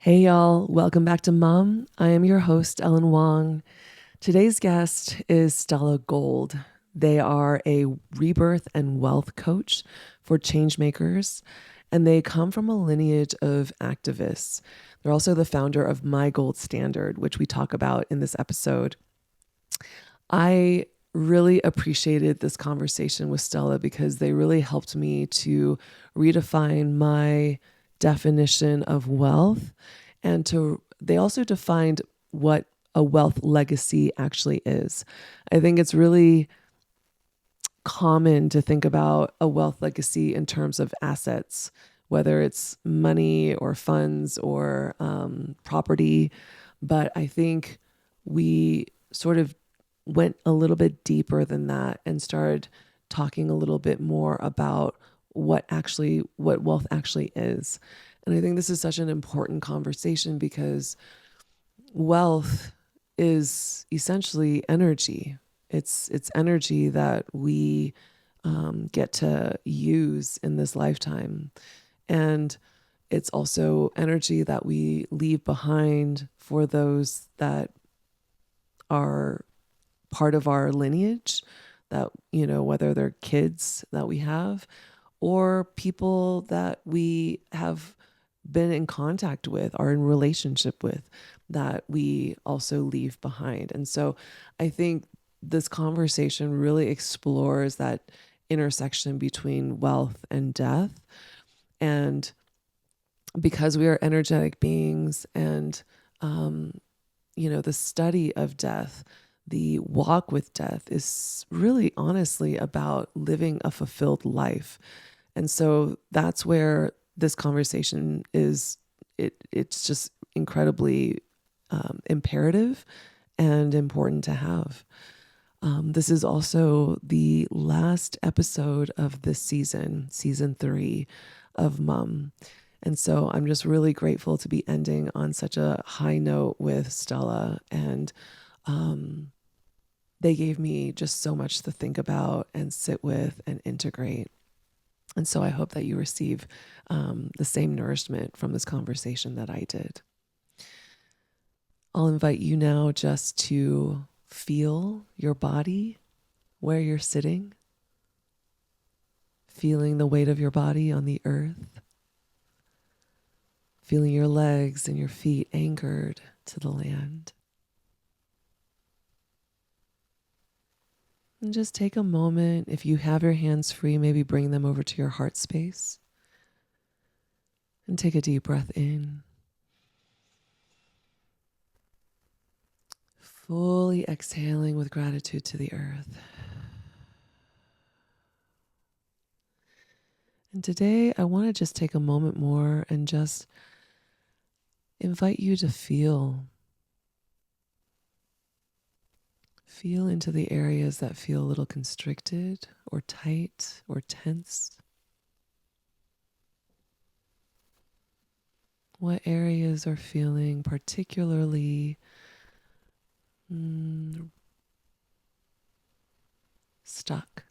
Hey y'all, welcome back to Mom. I am your host, Ellen Wong. Today's guest is Stella Gold. They are a rebirth and wealth coach for changemakers, and they come from a lineage of activists. They're also the founder of My Gold Standard, which we talk about in this episode. I really appreciated this conversation with Stella because they really helped me to redefine my definition of wealth, and they also defined what a wealth legacy actually is. I think it's really common to think about a wealth legacy in terms of assets, whether it's money or funds or property. But I think we sort of went a little bit deeper than that and started talking a little bit more about what wealth actually is. And I think this is such an important conversation because wealth is essentially energy. It's energy that we get to use in this lifetime. And it's also energy that we leave behind for those that are part of our lineage, that, whether they're kids that we have or people that we have been in contact with or in relationship with, that we also leave behind. And so I think this conversation really explores that intersection between wealth and death. And because we are energetic beings and, the study of death, the walk with death is really honestly about living a fulfilled life. And so that's where this conversation is, it's just incredibly imperative and important to have. This is also the last episode of this season 3 of Mom. And so I'm just really grateful to be ending on such a high note with Stella. And they gave me just so much to think about and sit with and integrate. And so I hope that you receive the same nourishment from this conversation that I did. I'll invite you now just to feel your body, where you're sitting, feeling the weight of your body on the earth, feeling your legs and your feet anchored to the land. And just take a moment. If you have your hands free, maybe bring them over to your heart space. And take a deep breath in. Fully exhaling with gratitude to the earth. And today I want to just take a moment more and just invite you to feel into the areas that feel a little constricted or tight or tense. What areas are feeling particularly stuck?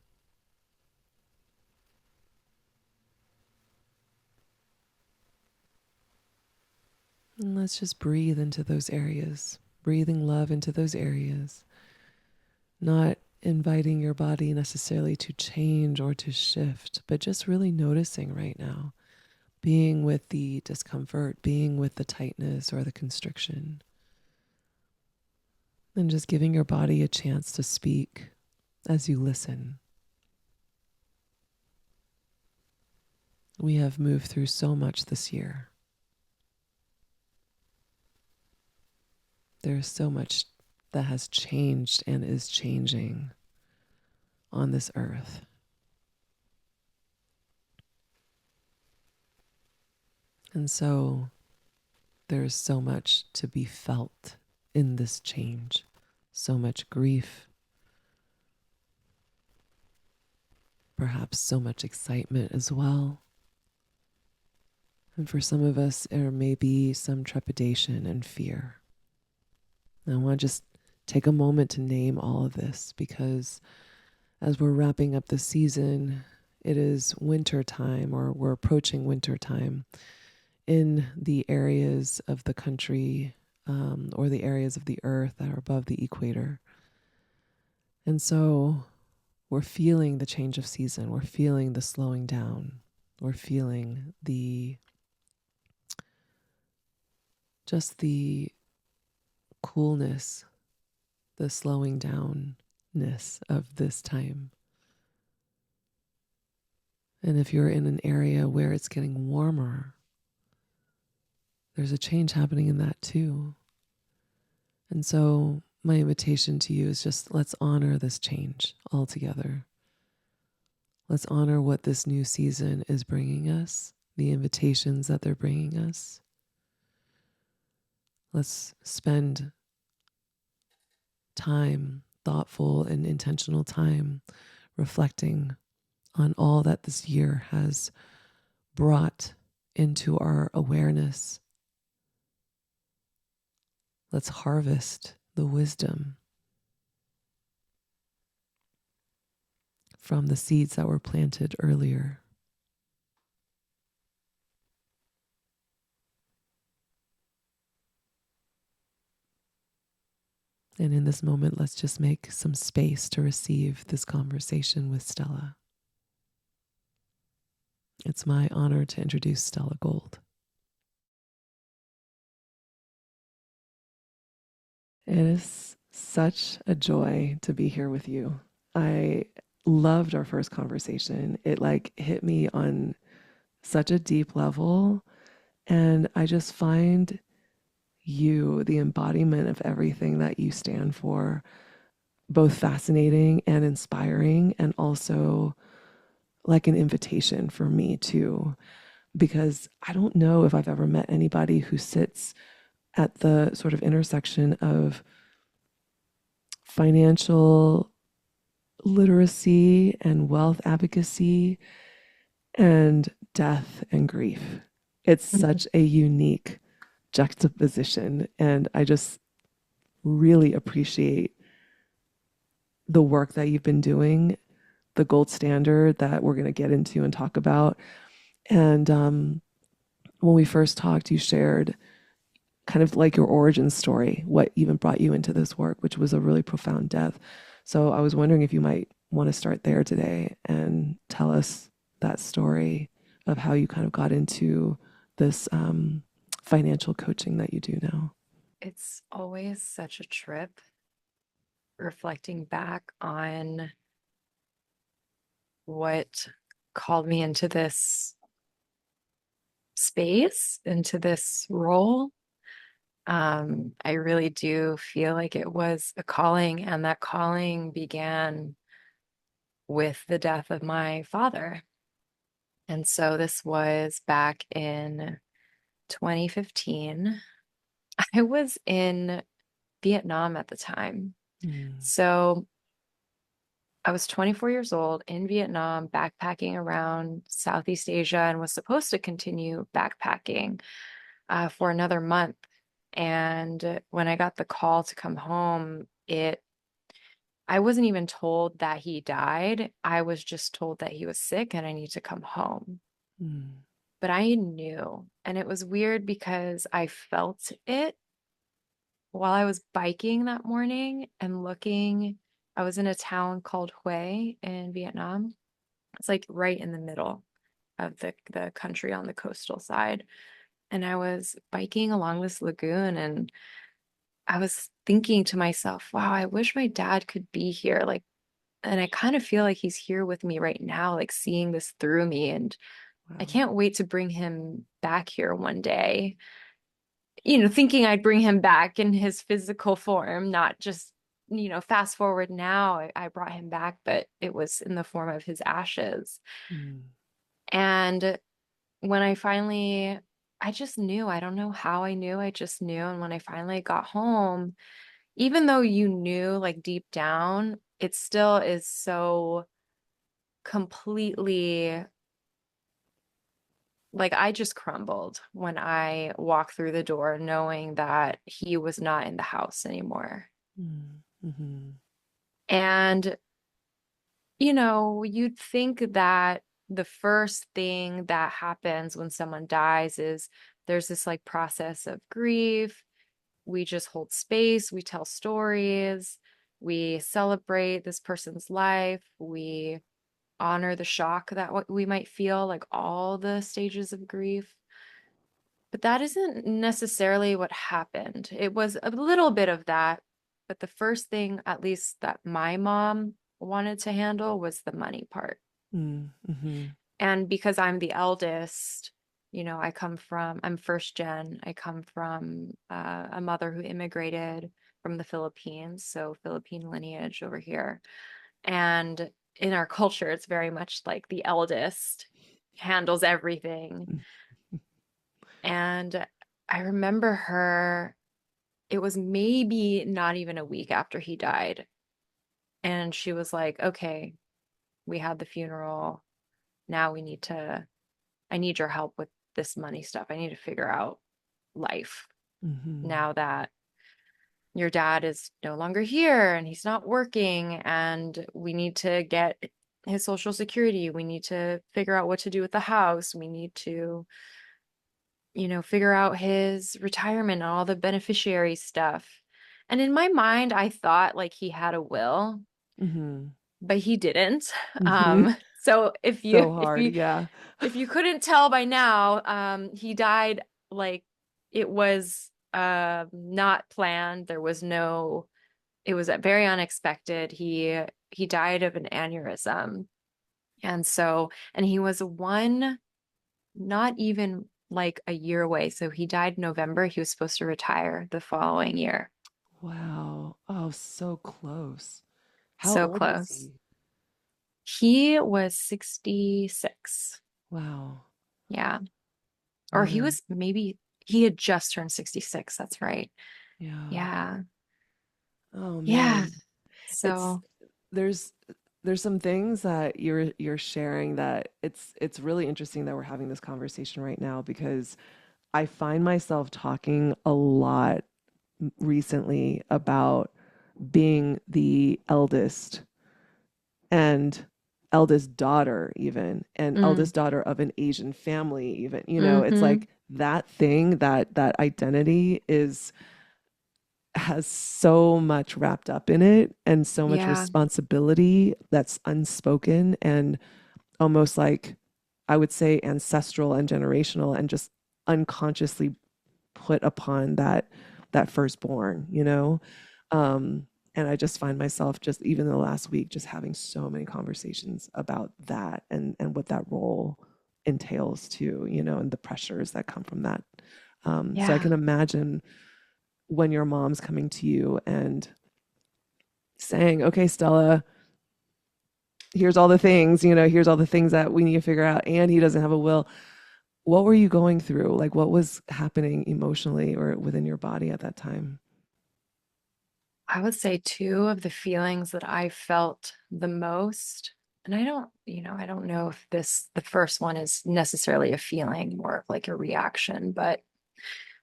And let's just breathe into those areas, breathing love into those areas, not inviting your body necessarily to change or to shift, but just really noticing right now, being with the discomfort, being with the tightness or the constriction, and just giving your body a chance to speak as you listen. We have moved through so much this year. There's so much that has changed and is changing on this earth. And so there's so much to be felt in this change, so much grief, perhaps so much excitement as well. And for some of us, there may be some trepidation and fear. And I want to just take a moment to name all of this, because as we're wrapping up the season, it is winter time, or we're approaching winter time in the areas of the country or the areas of the earth that are above the equator. And so we're feeling the change of season. We're feeling the slowing down. We're feeling just the coolness, the slowing downness of this time. And if you're in an area where it's getting warmer, there's a change happening in that too. And so my invitation to you is just let's honor this change all together. Let's honor what this new season is bringing us, the invitations that they're bringing us. Let's spend time, thoughtful and intentional time, reflecting on all that this year has brought into our awareness. Let's harvest the wisdom from the seeds that were planted earlier. And in this moment, let's just make some space to receive this conversation with Stella. It's my honor to introduce Stella Gold. It is such a joy to be here with you. I loved our first conversation. It hit me on such a deep level. And I just find you, the embodiment of everything that you stand for, both fascinating and inspiring, and also like an invitation for me too, because I don't know if I've ever met anybody who sits at the sort of intersection of financial literacy and wealth advocacy and death and grief. It's such a unique juxtaposition, and I just really appreciate the work that you've been doing, the gold standard that we're going to get into and talk about. And when we first talked, you shared kind of like your origin story, what even brought you into this work, which was a really profound death. So I was wondering if you might want to start there today and tell us that story of how you kind of got into this financial coaching that you do now. It's always such a trip reflecting back on what called me into this space, into this role. I really do feel like it was a calling, and that calling began with the death of my father. And so this was back in 2015. I was in Vietnam at the time. Mm. So I was 24 years old in Vietnam, backpacking around Southeast Asia, and was supposed to continue backpacking for another month. And when I got the call to come home, I wasn't even told that he died. I was just told that he was sick and I need to come home. Mm. But I knew, and it was weird because I felt it while I was biking that morning and looking. I was in a town called Hue in Vietnam. It's like right in the middle of the country on the coastal side. And I was biking along this lagoon and I was thinking to myself, wow, I wish my dad could be here. Like, and I kind of feel like he's here with me right now, like seeing this through me. And I Wow. can't wait to bring him back here one day. Thinking I'd bring him back in his physical form, not just, fast forward now, I brought him back, but it was in the form of his ashes. Mm. And when I just knew, I don't know how I knew, I just knew. And when I finally got home, even though you knew like deep down, it still is so completely like I just crumbled when I walked through the door knowing that he was not in the house anymore. Mm. Mm-hmm. And, you'd think that the first thing that happens when someone dies is there's this like process of grief. We just hold space, we tell stories, we celebrate this person's life, we honor the shock that what we might feel, like all the stages of grief. But that isn't necessarily what happened. It was a little bit of that, but the first thing, at least that my mom wanted to handle, was the money part. Mm-hmm. And because I'm the eldest, I'm first gen. I come from a mother who immigrated from the Philippines, so Philippine lineage over here. And in our culture, it's very much like the eldest handles everything. And I remember it was maybe not even a week after he died. And she was like, okay, we had the funeral. Now I need your help with this money stuff. I need to figure out life Mm-hmm. now that your dad is no longer here and he's not working, and we need to get his social security. We need to figure out what to do with the house. We need to, figure out his retirement and all the beneficiary stuff. And in my mind, I thought like he had a will, Mm-hmm. but he didn't. Mm-hmm. So So hard, yeah. if you couldn't tell by now, he died like it was not planned. It was very unexpected. He died of an aneurysm. And he was not even like a year away. So he died in November. He was supposed to retire the following year. Wow. Oh, so close. How So old was close. he? He was 66. Wow. Yeah. Or Man. he had just turned 66. That's right. Yeah. Yeah. Oh Yeah. man. It's So, there's there's some things that you're sharing that it's really interesting that we're having this conversation right now because I find myself talking a lot recently about being the eldest and eldest daughter even and mm, eldest daughter of an Asian family even, it's mm-hmm. like that thing, that identity is has so much wrapped up in it and so much Yeah. responsibility that's unspoken and almost like I would say ancestral and generational and just unconsciously put upon that firstborn, and I just find myself just even in the last week just having so many conversations about that and what that role entails too, and the pressures that come from that. So I Yeah. can imagine when your mom's coming to you and saying, okay, Stella, here's all the things, here's all the things that we need to figure out. And he doesn't have a will. What were you going through? Like, what was happening emotionally or within your body at that time? I would say two of the feelings that I felt the most, and I don't know if the first one is necessarily a feeling, more of like a reaction, but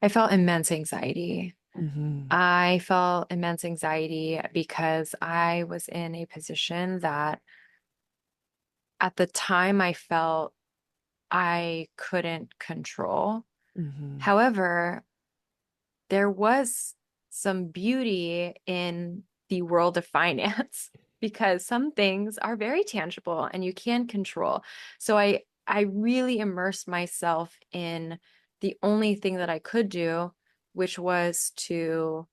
I felt immense anxiety. Mm-hmm. I felt immense anxiety because I was in a position that at the time I felt I couldn't control. Mm-hmm. However, there was some beauty in the world of finance because some things are very tangible and you can control. So I really immersed myself in the only thing that I could do, which was to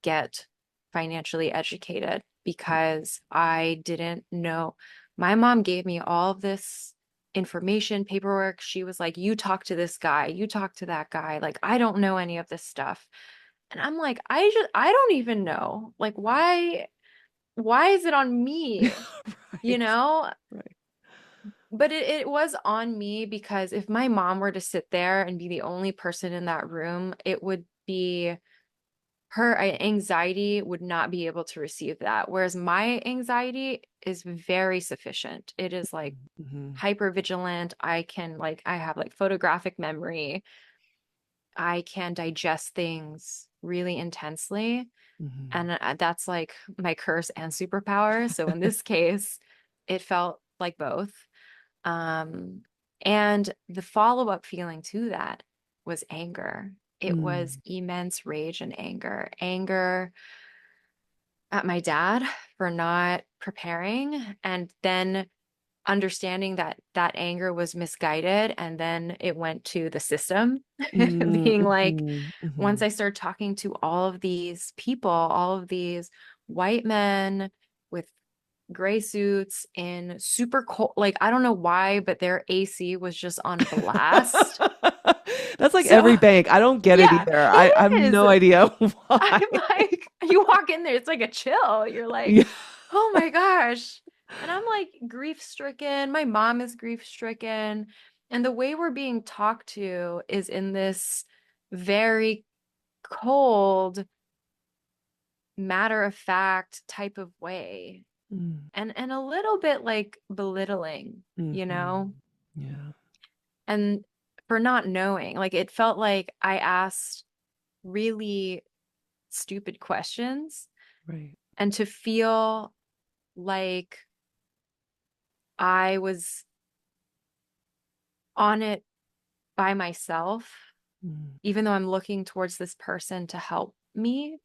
get financially educated because I didn't know. My mom gave me all of this information, paperwork. She was like, you talk to this guy, you talk to that guy. Like, I don't know any of this stuff. And I'm like, I don't even know. Like, why is it on me? You Right. know? Right. But it was on me because if my mom were to sit there and be the only person in that room, it would be her anxiety would not be able to receive that. Whereas my anxiety is very sufficient. It is like Mm-hmm. hyper vigilant. I have like photographic memory. I can digest things really intensely. Mm-hmm. And that's like my curse and superpower. So in this case, it felt like both. Um, and the follow-up feeling to that was anger. It was Mm, immense rage and anger. Anger at my dad for not preparing, and then understanding that that anger was misguided, and then it went to the system. mm, Being like, mhm, once mhm, I started talking to all of these people, all of these white men with gray suits in super cold, like I don't know why, but their AC was just on blast. That's like So every bank. I don't get it yeah, either. I have it is. no idea I'm why. like, you walk in there, it's like a chill. You're like, Yeah. oh my gosh. And I'm like grief stricken. My mom is grief stricken. And the way we're being talked to is in this very cold, matter of fact type of way. Mm, And a little bit like belittling, you know? mhm. Yeah. And for not knowing, like it felt like I asked really stupid questions, Right. and to feel like I was on it by myself, Mm, even though I'm looking towards this person to help me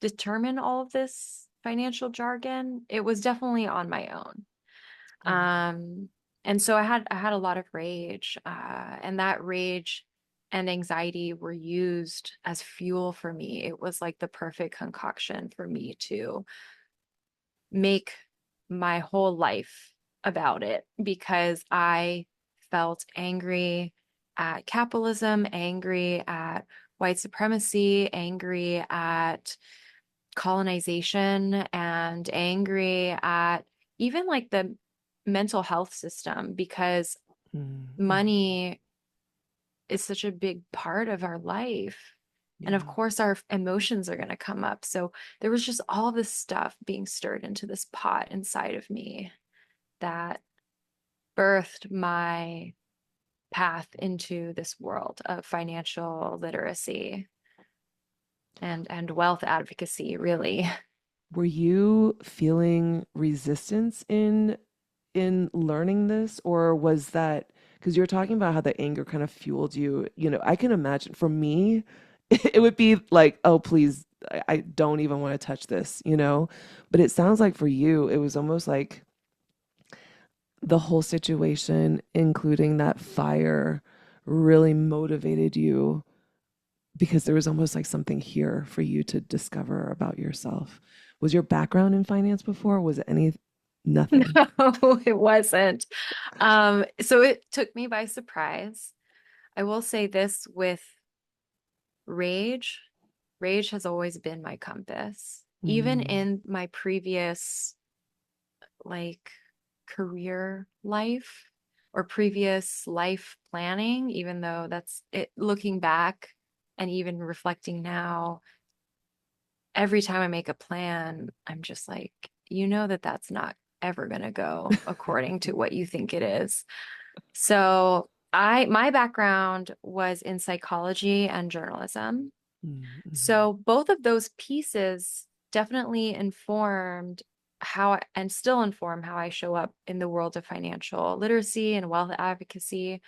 determine all of this financial jargon, it was definitely on my own. yeah. Um, and so I had a lot of rage, and that rage and anxiety were used as fuel for me. It was like the perfect concoction for me to make my whole life about it, because I felt angry at capitalism, angry at white supremacy, angry at colonization, and angry at even like the mental health system, because Mm, mhm. money is such a big part of our life. And of Yeah. course, our emotions are going to come up. So there was just all this stuff being stirred into this pot inside of me that birthed my path into this world of financial literacy and wealth advocacy, really. Were you feeling resistance in learning this, or was that because you're talking about how the anger kind of fueled you? You know, I can imagine for me, it would be like, oh, please, I don't even want to touch this, you know? But it sounds like for you, it was almost like the whole situation, including that fire, really motivated you because there was almost like something here for you to discover about yourself. Was your background in finance before? Was it any nothing? No, it wasn't. So it took me by surprise. I will say this with rage. Rage has always been my compass. Even Mm, in my previous like career life or previous life planning, even though that's it, looking back and even reflecting now, every time I make a plan, I'm just like, you know that that's not ever going to go according to what you think it is. So, my background was in psychology and journalism. mm, mhm, So both of those pieces definitely informed and still inform how I show up in the world of financial literacy and wealth advocacy.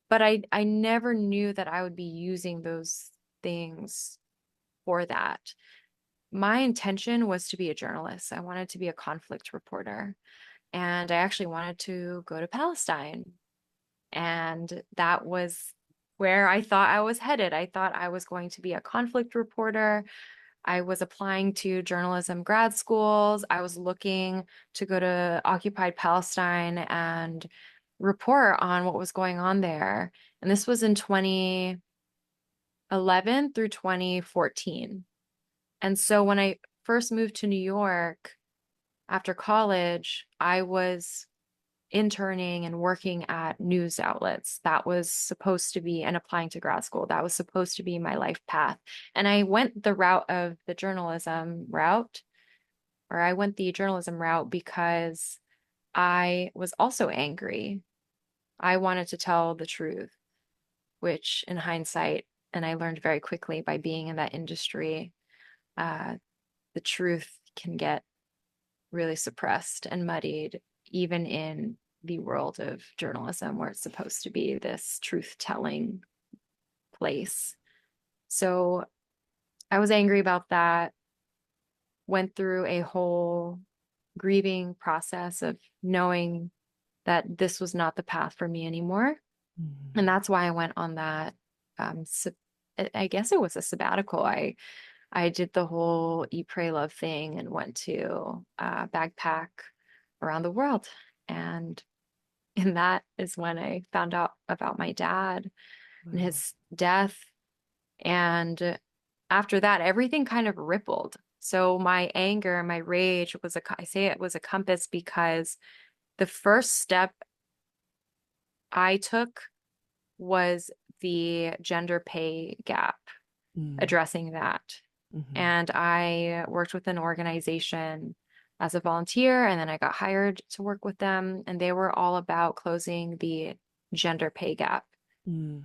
But I never knew that I would be using those things for that. My intention was to be a journalist. I wanted to be a conflict reporter. And I actually wanted to go to Palestine. And that was where I thought I was headed. I thought I was going to be a conflict reporter. I was applying to journalism grad schools. I was looking to go to occupied Palestine and report on what was going on there. And this was in 2011 through 2014. And so when I first moved to New York after college, I was interning and working at news outlets. That was supposed to be, and applying to grad school, that was supposed to be my life path. And I went the route of the journalism route, or I went the journalism route because I was also angry. I wanted to tell the truth, which in hindsight, and I learned very quickly by being in that industry, uh, the truth can get really suppressed and muddied, even in the world of journalism, where it's supposed to be this truth telling place. So I was angry about that, went through a whole grieving process of knowing that this was not the path for me anymore. And that's why I went on that, I guess it was a sabbatical. I did the whole eat, pray, love thing and went to backpack around the world. And that is when I found out about my dad and Wow. his death. And after that, everything kind of rippled. So my anger, my rage I say it was a compass because the first step I took was the gender pay gap, Mm. addressing that. Mm-hmm. And I worked with an organization as a volunteer, and then I got hired to work with them, and they were all about closing the gender pay gap. Mm.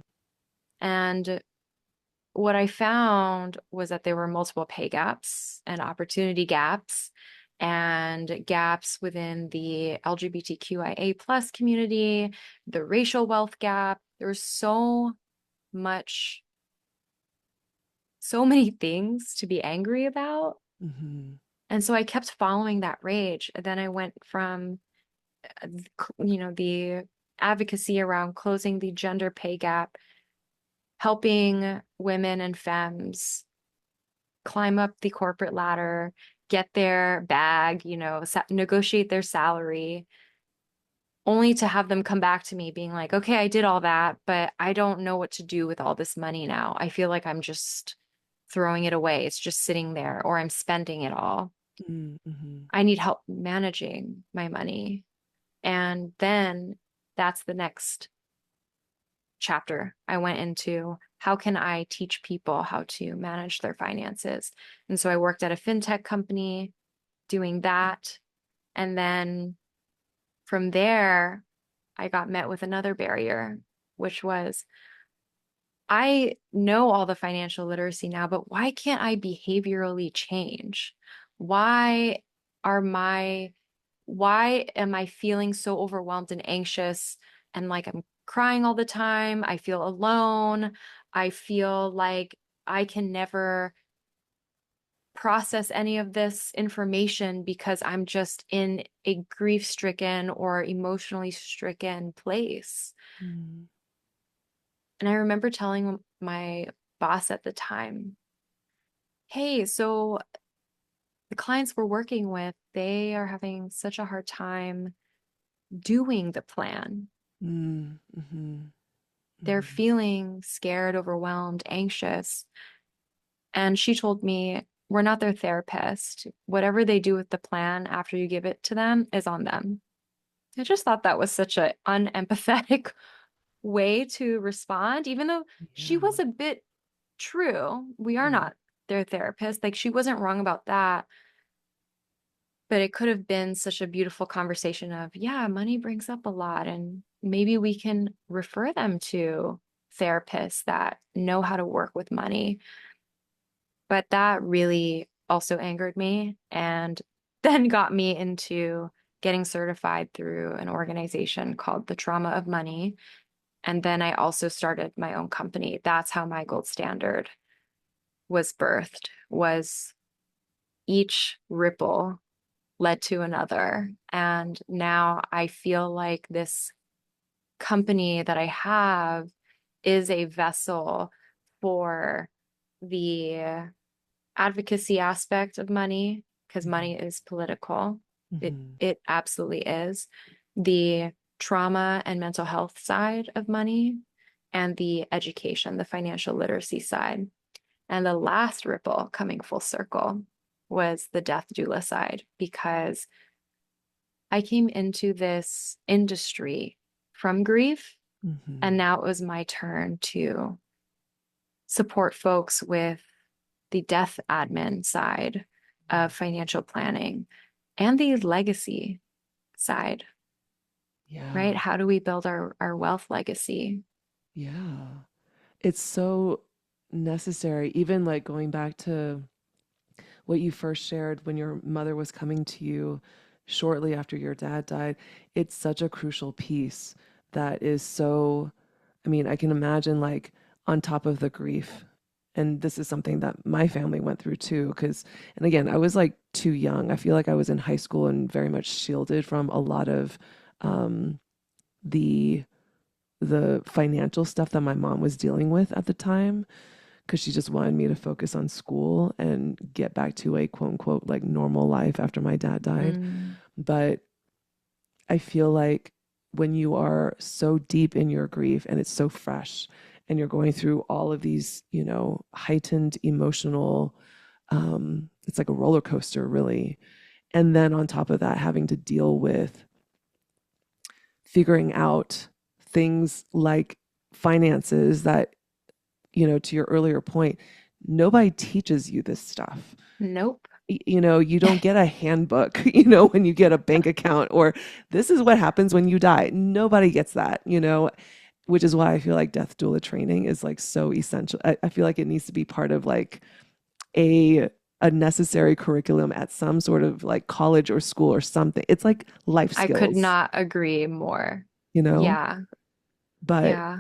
And what I found was that there were multiple pay gaps and opportunity gaps and gaps within the LGBTQIA plus community, the racial wealth gap. There was much, so many things to be angry about. Mm-hmm. And so I kept following that rage. And then I went from, the advocacy around closing the gender pay gap, helping women and femmes climb up the corporate ladder, get their bag, negotiate their salary, only to have them come back to me being like, okay, I did all that, but I don't know what to do with all this money now. I feel like I'm just throwing it away. It's just sitting there, or I'm spending it all. Mm-hmm. I need help managing my money. And then that's the next chapter I went into. How can I teach people how to manage their finances? And so I worked at a fintech company doing that. And then from there, I got met with another barrier, which was I know all the financial literacy now, but why can't I behaviorally change? Why are my why am I feeling so overwhelmed and anxious and like I'm crying all the time? I feel alone. I feel like I can never process any of this information because I'm just in a grief-stricken or emotionally stricken place. Mm. And I remember telling my boss at the time, hey, so the clients we're working with, they are having such a hard time doing the plan. Mm. Mm-hmm. They're Mm-hmm. feeling scared, overwhelmed, anxious. And she told me, we're not their therapist. Whatever they do with the plan after you give it to them is on them. I just thought that was such an unempathetic way to respond, even though she Yeah. was a bit true. We are Right. not their therapist. Like she wasn't wrong about that. But it could have been such a beautiful conversation of, yeah, money brings up a lot. And maybe we can refer them to therapists that know how to work with money. But that really also angered me and then got me into getting certified through an organization called the Trauma of Money. And then I also started my own company. That's how my gold standard was birthed, was each ripple led to another. And now I feel like this company that I have is a vessel for the advocacy aspect of money, because money Mm-hmm. is political. It Mm-hmm. it absolutely is. The trauma and mental health side of money and the education, the financial literacy side. And the last ripple coming full circle was the death doula side, because I came into this industry from grief, and Mm-hmm. now it was my turn to support folks with the death admin side of financial planning and the legacy side, right? Yeah. How do we build our wealth legacy? Yeah. It's so necessary. Even like going back to what you first shared when your mother was coming to you shortly after your dad died, it's such a crucial piece that is so, I mean, I can imagine like on top of the grief. And this is something that my family went through too. Because, and again, I was like too young. I feel like I was in high school and very much shielded from a lot of um, the financial stuff that my mom was dealing with at the time, because she just wanted me to focus on school and get back to a quote unquote like normal life after my dad died. Mm. But I feel like when you are so deep in your grief and it's so fresh and you're going through all of these, heightened emotional, it's like a roller coaster, really. And then on top of that, having to deal with figuring out things like finances that, to your earlier point, nobody teaches you this stuff. Nope. You don't get a handbook, when you get a bank account, or this is what happens when you die. Nobody gets that, which is why I feel like death doula training is like so essential. I feel like it needs to be part of like a necessary curriculum at some sort of like college or school or something. It's like life I could skills, not agree more. you know? Yeah. But Yeah.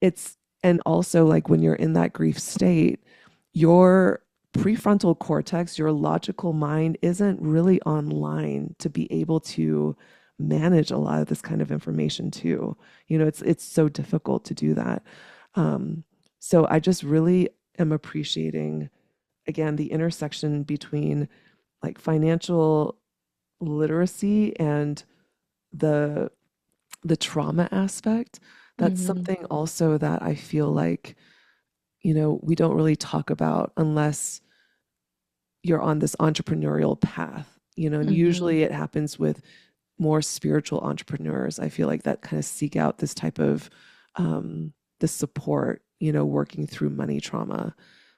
it's, and also like when you're in that grief state, your prefrontal cortex, your logical mind isn't really online to be able to manage a lot of this kind of information too. It's so difficult to do that. Um, so I just really am appreciating again the intersection between like financial literacy and the trauma aspect. That's Hmm. something also that I feel like, we don't really talk about unless you're on this entrepreneurial path, and Hmm. usually it happens with more spiritual entrepreneurs. I feel like that kind of seek out this type of this support, working through money trauma,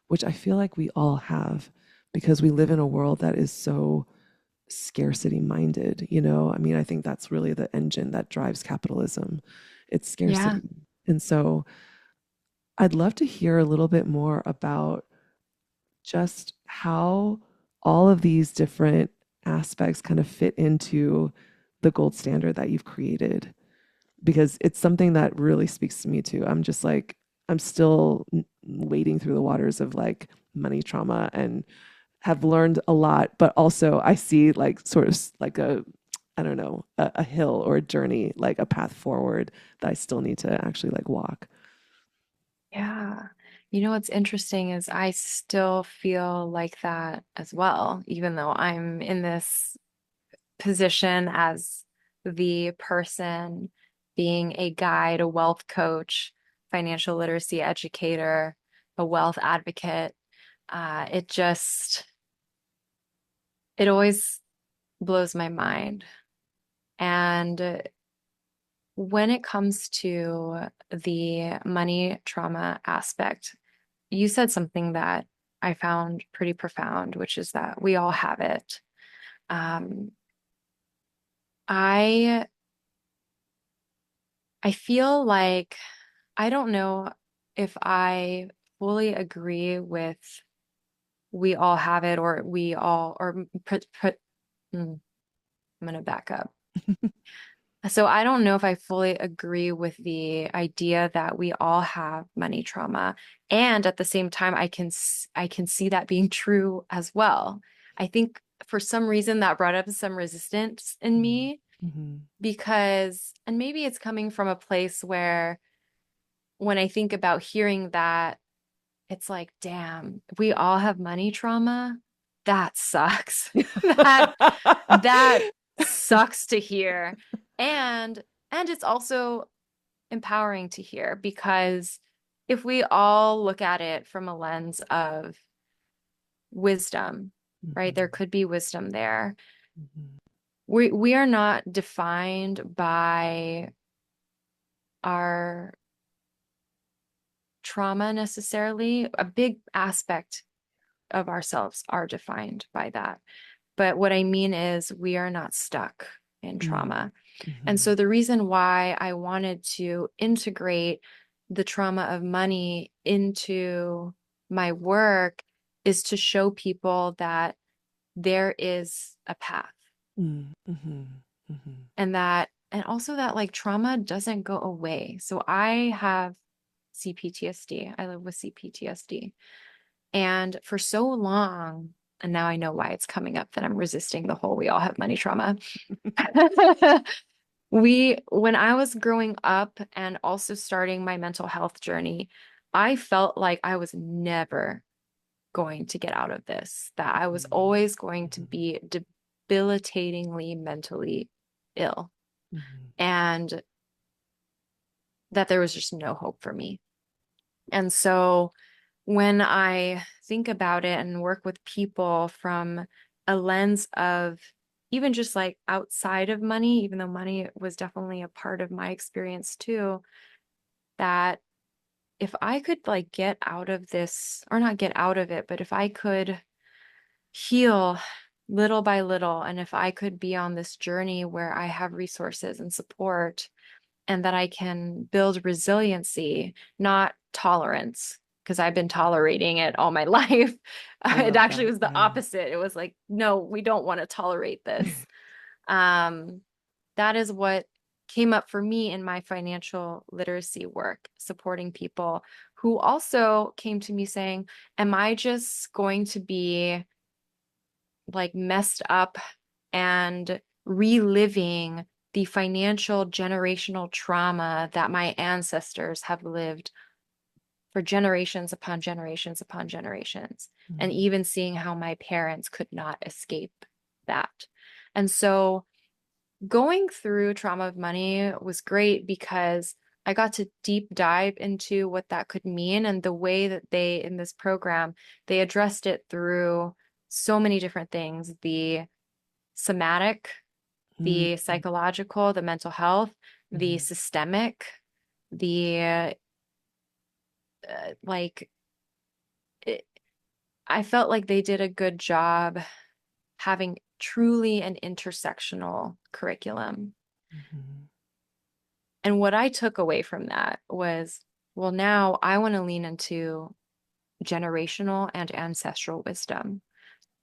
which I feel like we all have because we live in a world that is so scarcity minded. I mean, I think that's really the engine that drives capitalism. It's Yeah. scarcity. And so I'd love to hear a little bit more about just how all of these different aspects kind of fit into the gold standard that you've created, because it's something that really speaks to me too. I'm just like, I'm still wading through the waters of like money trauma and have learned a lot, but also I see like sort of like a, I don't know, a hill or a journey, like a path forward that I still need to actually like walk. Yeah. You know what's interesting is I still feel like that as well, even though I'm in this position as the person being a guide, a wealth coach, financial literacy educator, a wealth advocate. It just, it always blows my mind. And when it comes to the money trauma aspect, you said something that I found pretty profound, which is that we all have it. Um, I I feel like I don't know if I fully agree with we all have it or we all or I'm gonna back up. So I don't know if I fully agree with the idea that we all have money trauma. And at the same time, I can see that being true as well. I think for some reason that brought up some resistance in me Mm-hmm. because, and maybe it's coming from a place where when I think about hearing that, it's like, damn, we all have money trauma. That sucks. That that sucks to hear. And it's also empowering to hear because if we all look at it from a lens of wisdom, right? There Mm-hmm. could be wisdom there. Mm-hmm. We are not defined by our trauma necessarily. A big aspect of ourselves are defined by that. But what I mean is, we are not stuck in trauma. And Mm-hmm. so, the reason why I wanted to integrate the trauma of money into my work is to show people that there is a path Mm-hmm. Mm-hmm. and that, and also that like trauma doesn't go away. So, I have CPTSD. I live with CPTSD. And for so long, and now I know why it's coming up that I'm resisting the whole we all have money trauma. When I was growing up and also starting my mental health journey, I felt like I was never going to get out of this, that I was always going to Mhm. be debilitatingly mentally ill, Mhm. and that there was just no hope for me. And so when I think about it and work with people from a lens of even just like outside of money, even though money was definitely a part of my experience too, that if I could like get out of this, or not get out of it, but if I could heal little by little, and if I could be on this journey where I have resources and support, and that I can build resiliency, not tolerance, because I've been tolerating it all my life. I It love actually that. was the Yeah. opposite. It was like, no, we don't want to tolerate this. Um, that is what came up for me in my financial literacy work, supporting people who also came to me saying, am I just going to be like messed up and reliving the financial generational trauma that my ancestors have lived for generations upon generations upon generations, and Mhm. even seeing how my parents could not escape that. And so going through trauma of money was great because I got to deep dive into what that could mean, and the way that they, in this program, they addressed it through so many different things: the somatic, Mhm. the psychological, the mental health, the Mhm. systemic, the like it, I felt like they did a good job having truly an intersectional curriculum. Mhm. And what I took away from that was, well, now I want to lean into generational and ancestral wisdom.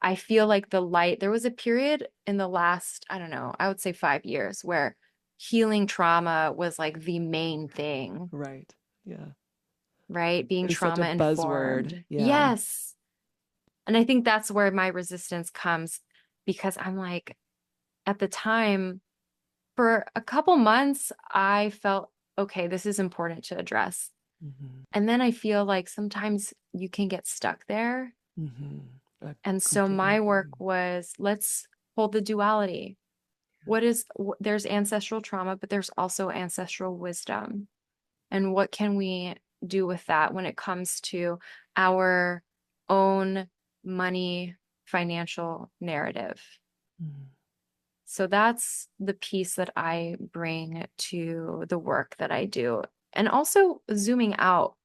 I feel like there was a period in the last, I don't know, I would say 5 years where healing trauma was like the main thing, Right. Yeah. right? Being It was such a trauma buzzword. informed. Yeah. Yes. And I think that's where my resistance comes, because I'm like, at the time, for a couple months, I felt, okay, this is important to address. Mhm. And then I feel like sometimes you can get stuck there. Mhm. I And so completely my work agree. was, let's hold the duality. There's ancestral trauma, but there's also ancestral wisdom. And what can we do with that when it comes to our own money financial narrative? Mhm. So that's the piece that I bring to the work that I do. And also zooming out,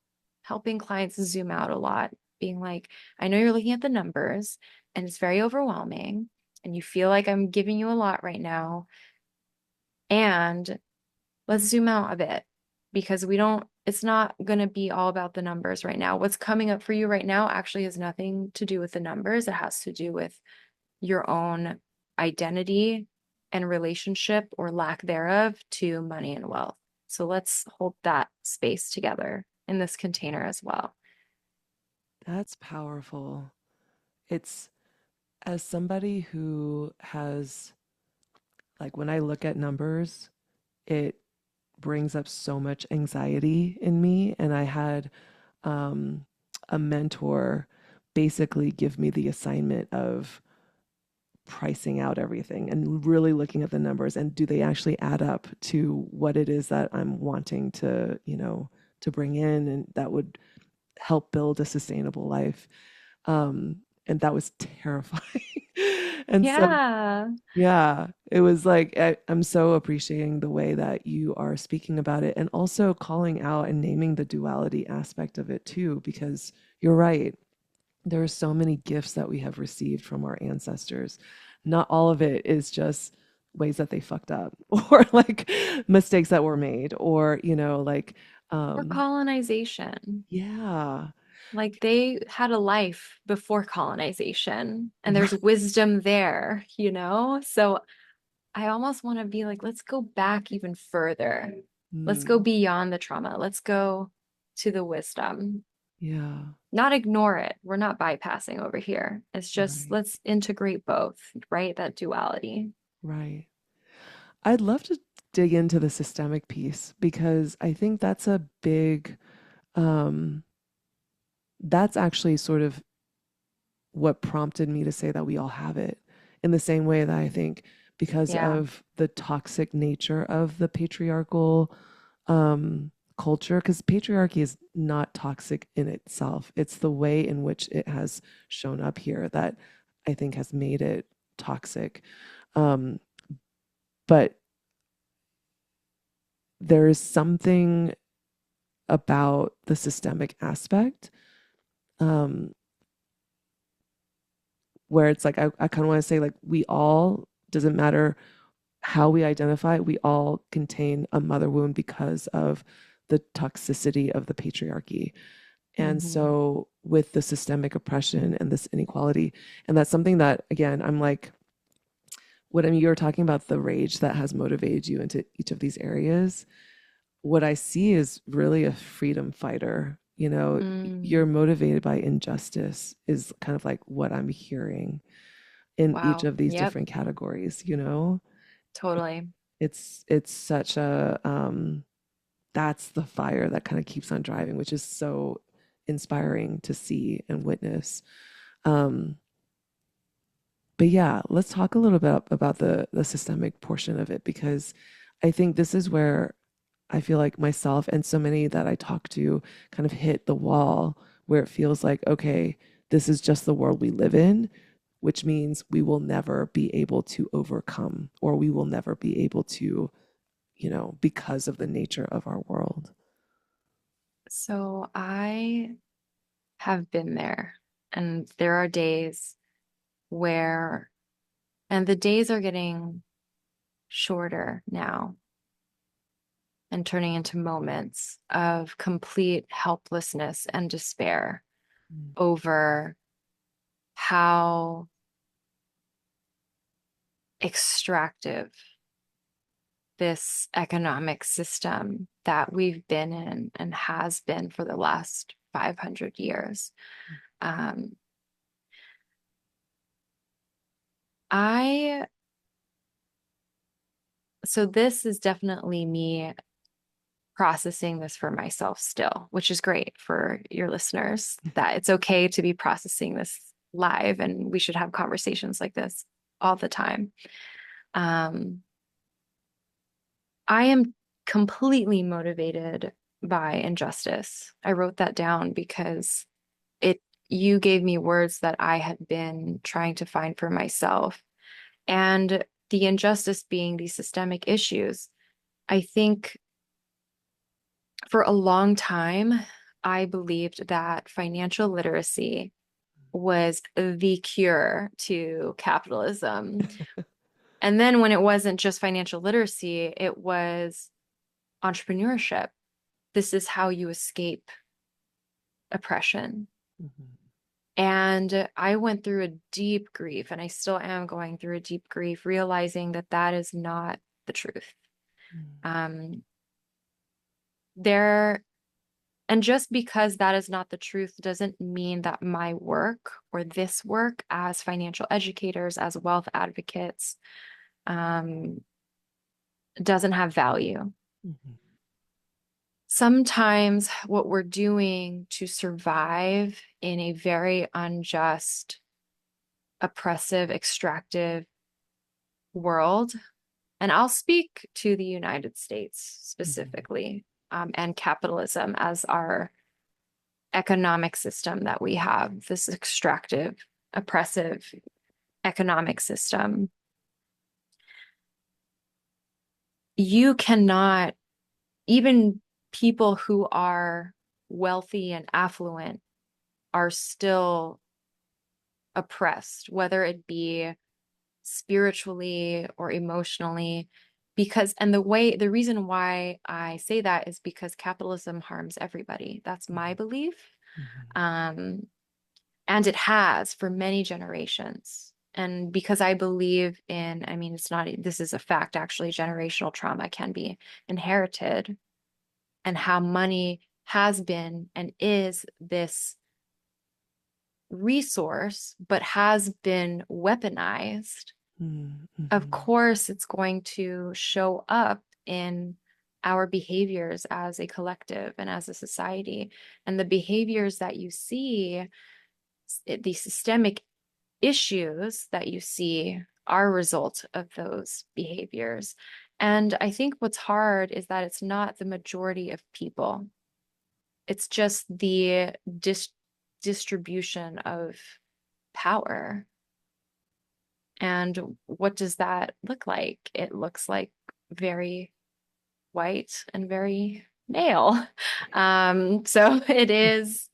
helping clients zoom out a lot, being like, I know you're looking at the numbers and it's very overwhelming, and you feel like I'm giving you a lot right now. And let's zoom out a bit, because it's not going to be all about the numbers right now. What's coming up for you right now actually has nothing to do with the numbers. It has to do with your own identity and relationship, or lack thereof, to money and wealth. So let's hold that space together in this container as well. That's powerful. It's as somebody who has, like, when I look at numbers, it brings up so much anxiety in me. And I had um, a mentor basically give me the assignment of pricing out everything and really looking at the numbers, and do they actually add up to what it is that I'm wanting to, to bring in, and that would help build a sustainable life. And that was terrifying. And so, Yeah. yeah, it was like I'm so appreciating the way that you are speaking about it, and also calling out and naming the duality aspect of it too, because you're right. There are so many gifts that we have received from our ancestors. Not all of it is just ways that they fucked up or like mistakes that were made, or, like, Or um, colonization. yeah. Like they had a life before colonization, and there's wisdom there, you know? So I almost want to be like, let's go back even further. Let's go Mm, beyond the trauma. Let's go. to the wisdom, Yeah. not ignore it. We're not bypassing over here. It's just Right. let's integrate both, right? That duality. Right. I'd love to dig into the systemic piece because I think that's a big, um, that's actually sort of what prompted me to say that we all have it in the same way that I think because Yeah. of the toxic nature of the patriarchal culture, because patriarchy is not toxic in itself. It's the way in which it has shown up here that I think has made it toxic. Um, but there is something about the systemic aspect um, where it's like I kind of want to say like we all doesn't matter how we identify, we all contain a mother wound because of the toxicity of the patriarchy. And Hmm. so with the systemic oppression and this inequality, and that's something that again, I'm like, what I mean, you're talking about the rage that has motivated you into each of these areas. What I see is really a freedom fighter. You know, you're Mm, motivated by injustice, is kind of like what I'm hearing in each wow. of these Yep. different categories, you know? Totally. It's such a that's the fire that kind of keeps on driving, which is so inspiring to see and witness. Um, but yeah, let's talk a little bit about the systemic portion of it because I think this is where I feel like myself and so many that I talk to kind of hit the wall where it feels like, okay, this is just the world we live in, which means we will never be able to overcome or we will never be able to, because of the nature of our world. So I have been there, and there are days where, and the days are getting shorter now and turning into moments of complete helplessness and despair Mm, over how extractive this economic system that we've been in and has been for the last 500 years. Um, I, so this is definitely me processing this for myself still, which is great for your listeners, that it's okay to be processing this live, and we should have conversations like this all the time. Um, I am completely motivated by injustice. I wrote that down because it you gave me words that I had been trying to find for myself. And the injustice being these systemic issues. I think for a long time, I believed that financial literacy was the cure to capitalism. And then when it wasn't just financial literacy, it was entrepreneurship. This is how you escape oppression. mhm, And I went through a deep grief, and I still am going through a deep grief, realizing that that is not the truth. mm, Um, there, and just because that is not the truth doesn't mean that my work or this work as financial educators, as wealth advocates, um, doesn't have value. mhm, Sometimes what we're doing to survive in a very unjust, oppressive, extractive world, and I'll speak to the United States mhm, specifically, and capitalism as our economic system that we have, this extractive, oppressive economic system. You cannot, even people who are wealthy and affluent are still oppressed, whether it be spiritually or emotionally. Because, and the reason why I say that is because capitalism harms everybody. That's my mhm, belief. mhm, Um, and it has for many generations. And because I believe in, I mean, it's not, this is a fact, actually, generational trauma can be inherited, and how money has been and is this resource, but has been weaponized, of Mm-hmm. course it's going to show up in our behaviors as a collective and as a society. And the behaviors that you see, the systemic issues that you see, are a result of those behaviors. And I think what's hard is that it's not the majority of people. It's just the distribution of power. And what does that look like? It looks like very white and very male. So it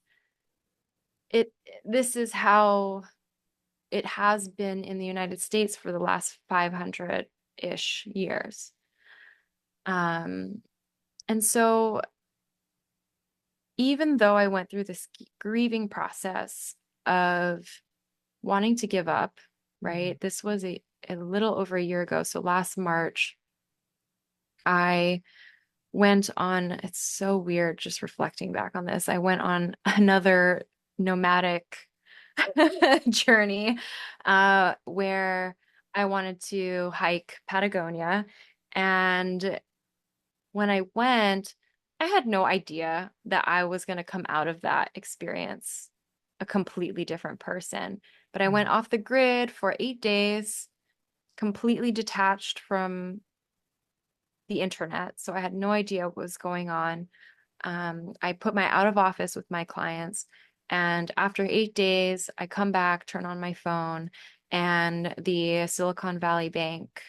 this is how it has been in the United States for the last 500-ish years. Um, and so even though I went through this grieving process of wanting to give up, Mm-hmm. right? This was a little over a year ago. So last March, I went on, it's so weird just reflecting back on this. I went on another nomadic journey where I wanted to hike Patagonia. And when I went, I had no idea that I was going to come out of that experience a completely different person. But I went off the grid for 8 days, completely detached from the internet. So I had no idea what was going on. I put my out of office with my clients. And after 8 days, I come back, turn on my phone, and the Silicon Valley Bank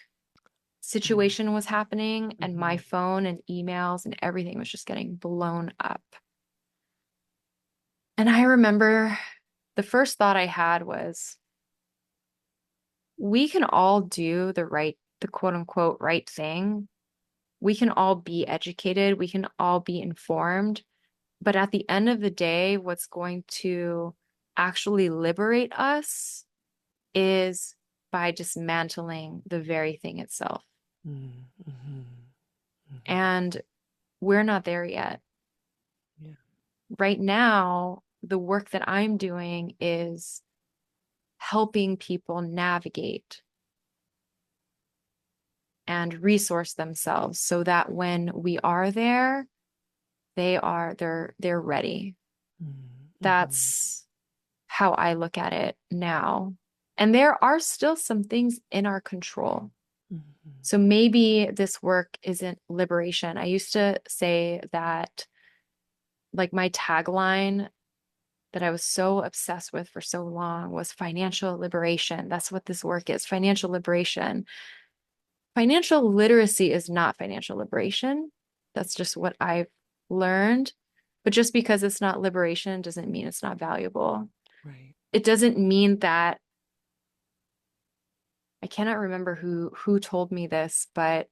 situation was happening, and my Mm-hmm. phone and emails and everything was just getting blown up. And I remember the first thought I had was, we can all do the quote unquote right thing. We can all be educated. We can all be informed. But at the end of the day, what's going to actually liberate us is by dismantling the very thing itself. Mm-hmm. Mm-hmm. And we're not there yet. Yeah. Right now, the work that I'm doing is helping people navigate and resource themselves so that when we are there, they're ready. Mm-hmm. That's how I look at it now. And there are still some things in our control. Mm-hmm. So maybe this work isn't liberation. I used to say that, like, my tagline that I was so obsessed with for so long was financial liberation. That's what this work is, financial liberation. Financial literacy is not financial liberation. That's just what I've learned. But just because it's not liberation doesn't mean it's not valuable. Right. It doesn't mean that, I cannot remember who told me this, but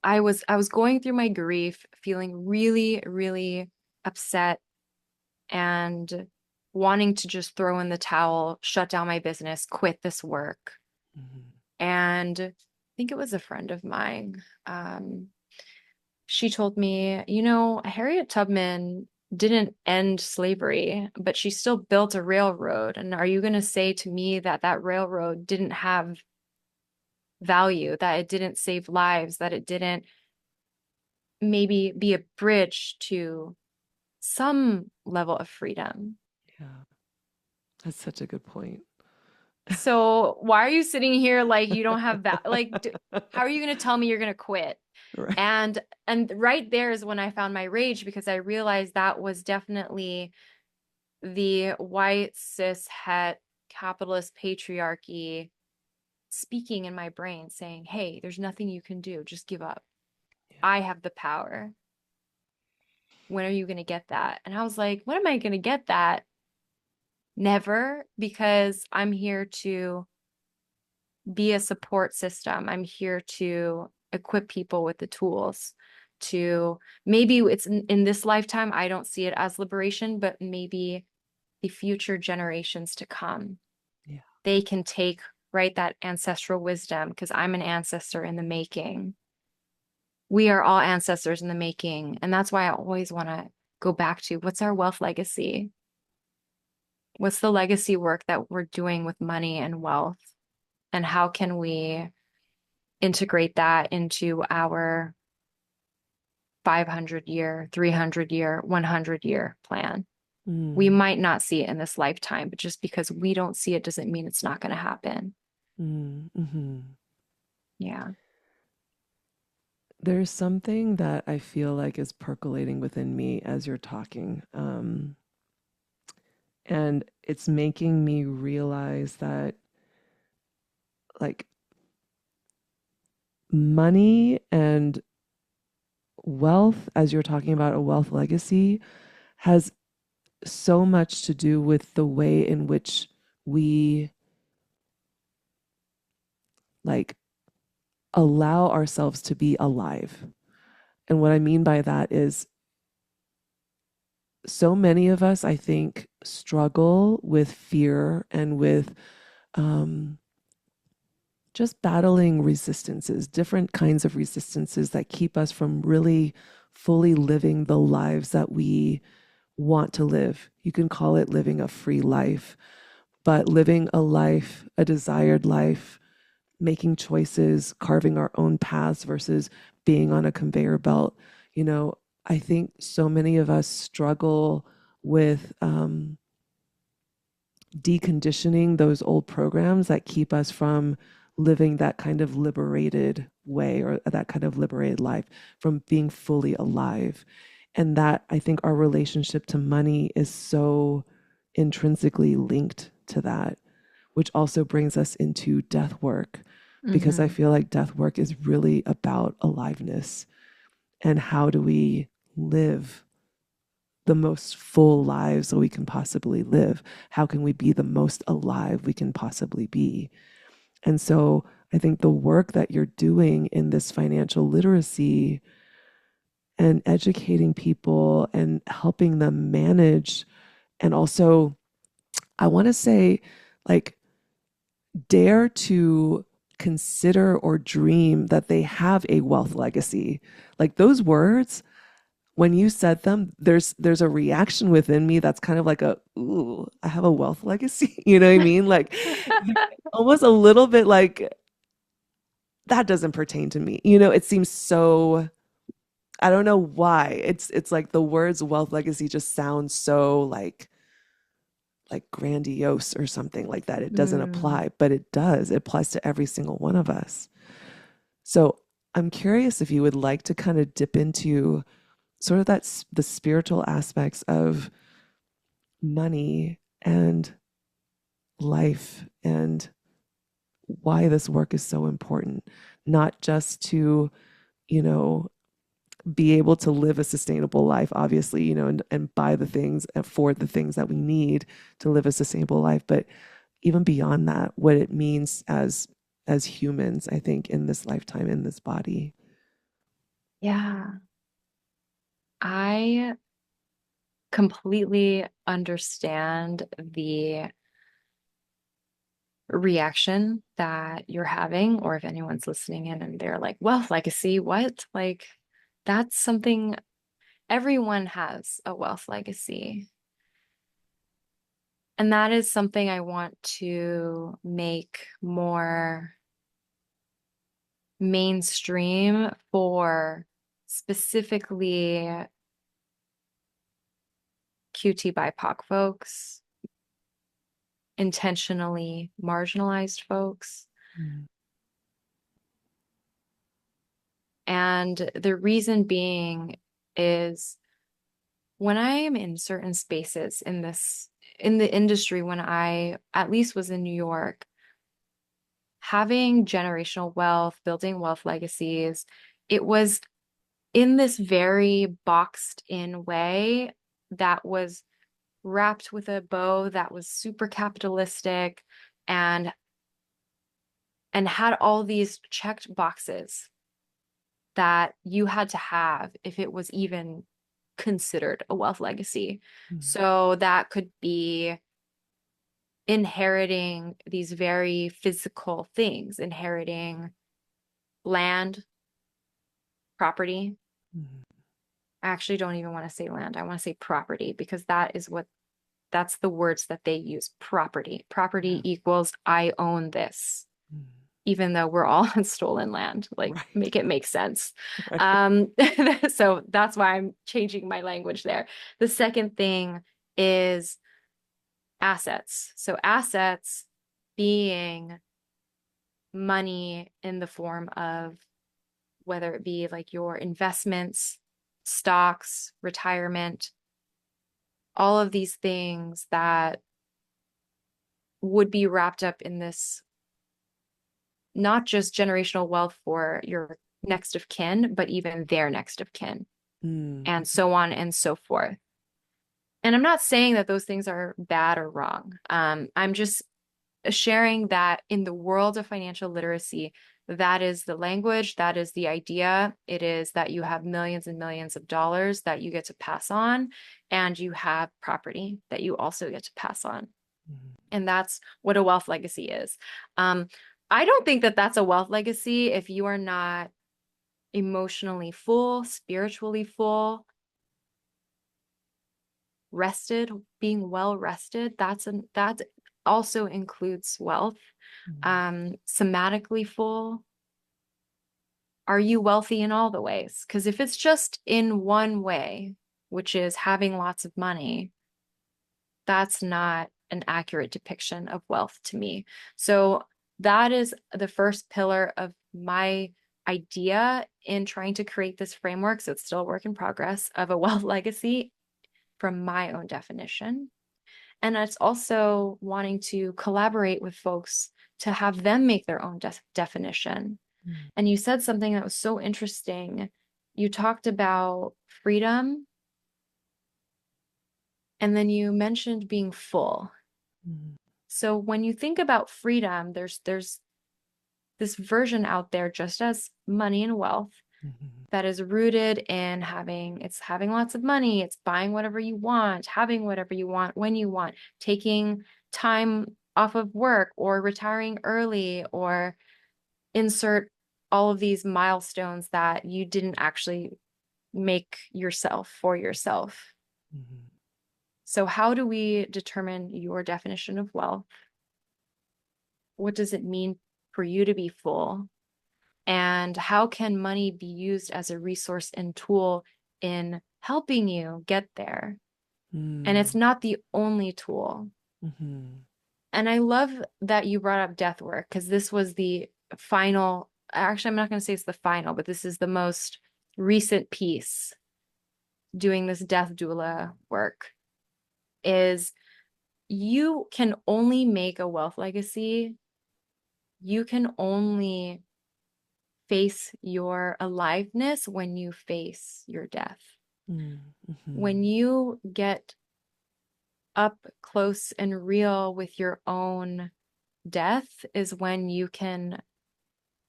I was going through my grief, feeling really, really upset and wanting to just throw in the towel, shut down my business, quit this work. Mm-hmm. And I think it was a friend of mine. She told me, Harriet Tubman didn't end slavery, but she still built a railroad. And are you going to say to me that that railroad didn't have value, that it didn't save lives, that it didn't maybe be a bridge to some level of freedom? Yeah. That's such a good point. So why are you sitting here like you don't have that? Like, how are you going to tell me you're going to quit? Right. And right there is when I found my rage, because I realized that was definitely the white cis het capitalist patriarchy speaking in my brain, saying, "Hey, there's nothing you can do. Just give up. Yeah. I have the power. When are you going to get that?" And I was like, when am I going to get that? Never, because I'm here to be a support system. I'm here to equip people with the tools to, maybe it's in this lifetime, I don't see it as liberation, but maybe the future generations to come, Yeah. they can take, right, that ancestral wisdom, because I'm an ancestor in the making, We are all ancestors in the making. And that's why I always want to go back to what's our wealth legacy? What's the legacy work that we're doing with money and wealth? And how can we integrate that into our 500-year, 300-year, 100-year plan? We Mm, might not see it in this lifetime, but just because we don't see it doesn't mean it's not going to happen. mm. Yeah. There's something that I feel like is percolating within me as you're talking. And it's making me realize that, like, money and wealth, as you're talking about a wealth legacy, has so much to do with the way in which we, like, allow ourselves to be alive. And what I mean by that is, so many of us, I think, struggle with fear and with um, just battling resistances, different kinds of resistances that keep us from really fully living the lives that we want to live. You can call it living a free life, but living a life, a desired life, making choices, carving our own paths versus being on a conveyor belt. You know, I think so many of us struggle with deconditioning those old programs that keep us from living that kind of liberated way or that kind of liberated life, from being fully alive. And that, I think, our relationship to money is so intrinsically linked to that, which also brings us into death work, because I Hmm. feel like death work is really about aliveness and how do we live the most full lives that we can possibly live? How can we be the most alive we can possibly be? And so I think the work that you're doing in this financial literacy and educating people and helping them manage, and also, I want to say, like, dare to consider or dream that they have a wealth legacy. Like, those words, when you said them, there's a reaction within me that's kind of like a, ooh, I have a wealth legacy. You know what I mean? Like, almost a little bit like, that doesn't pertain to me. You know, it seems so, I don't know why. It's like the words wealth legacy just sound so like grandiose or something like that. It doesn't Mm. apply, but it does. It applies to every single one of us. So I'm curious if you would like to kind of dip into sort of the spiritual aspects of money and life, and why this work is so important, not just to, you know, be able to live a sustainable life, obviously, you know, and buy the things, afford the things that we need to live a sustainable life, but even beyond that, what it means as humans, I think, in this lifetime, in this body. Yeah. I completely understand the reaction that you're having, or if anyone's listening in and they're like, well, legacy, what? Like, that's something everyone has a wealth legacy. And that is something I want to make more mainstream for specifically QT BIPOC folks, intentionally marginalized folks. Mm. And the reason being is when I am in certain spaces in the industry, when I at least was in New York, having generational wealth, building wealth legacies, it was in this very boxed in way that was wrapped with a bow that was super capitalistic and had all these checked boxes that you had to have if it was even considered a wealth legacy. Mm. So that could be inheriting these very physical things, inheriting land, property. Mhm. I actually don't even want to say land. I want to say property because that's the words that they use. Property. Yeah. Property equals I own this, Mhm. even though we're all on stolen land. Like, Right. make it make sense. Right. So that's why I'm changing my language there. The second thing is assets. So assets being money in the form of whether it be like your investments, stocks, retirement, all of these things that would be wrapped up in this, not just generational wealth for your next of kin, but even their next of kin, and Mhm. so on and so forth. And I'm not saying that those things are bad or wrong. I'm just sharing that in the world of financial literacy, that is the language, that is the idea. It is that you have millions and millions of dollars that you get to pass on, and you have property that you also get to pass on. Mhm. And that's what a wealth legacy is. Um, I don't think that that's a wealth legacy if you are not emotionally full, spiritually full, rested, being well rested. That also includes wealth. Mhm. Somatically full. Are you wealthy in all the ways? Because if it's just in one way, which is having lots of money, that's not an accurate depiction of wealth to me. So that is the first pillar of my idea in trying to create this framework. So it's still a work in progress of a wealth legacy from my own definition. And it's also wanting to collaborate with folks to have them make their own definition. Mhm. And you said something that was so interesting. You talked about freedom, and then you mentioned being full. Mhm. So when you think about freedom, there's this version out there, just as money and wealth, Mhm. that is rooted in having lots of money, it's buying whatever you want, having whatever you want when you want, taking time off of work or retiring early, or insert all of these milestones that you didn't actually make yourself for yourself. Mhm. So how do we determine your definition of wealth? What does it mean for you to be full? And how can money be used as a resource and tool in helping you get there? And it's Mhm. not the only tool. Mhm. And I love that you brought up death work, because this was the final, actually, I'm not going to say it's the final, but this is the most recent piece doing this death doula work. Is you can only make a wealth legacy. You can only face your aliveness when you face your death. When Mhm. you get up close and real with your own death is when you can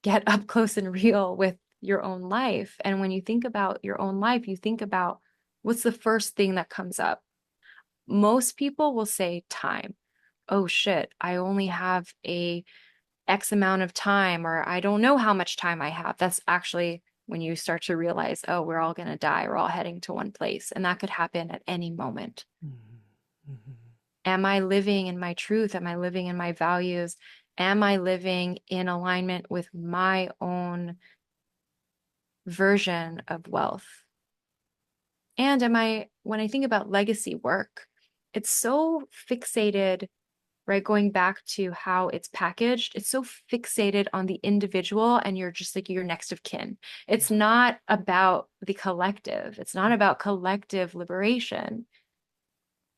get up close and real with your own life. And when you think about your own life, you think about what's the first thing that comes up. Most people will say time. Oh shit, I only have a X amount of time, or I don't know how much time I have. That's actually when you start to realize, oh, we're all going to die. We're all heading to one place. And that could happen at any moment. Mhm. Mhm. Am I living in my truth? Am I living in my values? Am I living in alignment with my own version of wealth? And when I think about legacy work, it's so fixated, right? Going back to how it's packaged, it's so fixated on the individual, and you're just like your next of kin. It's Yeah. not about the collective, it's not about collective liberation.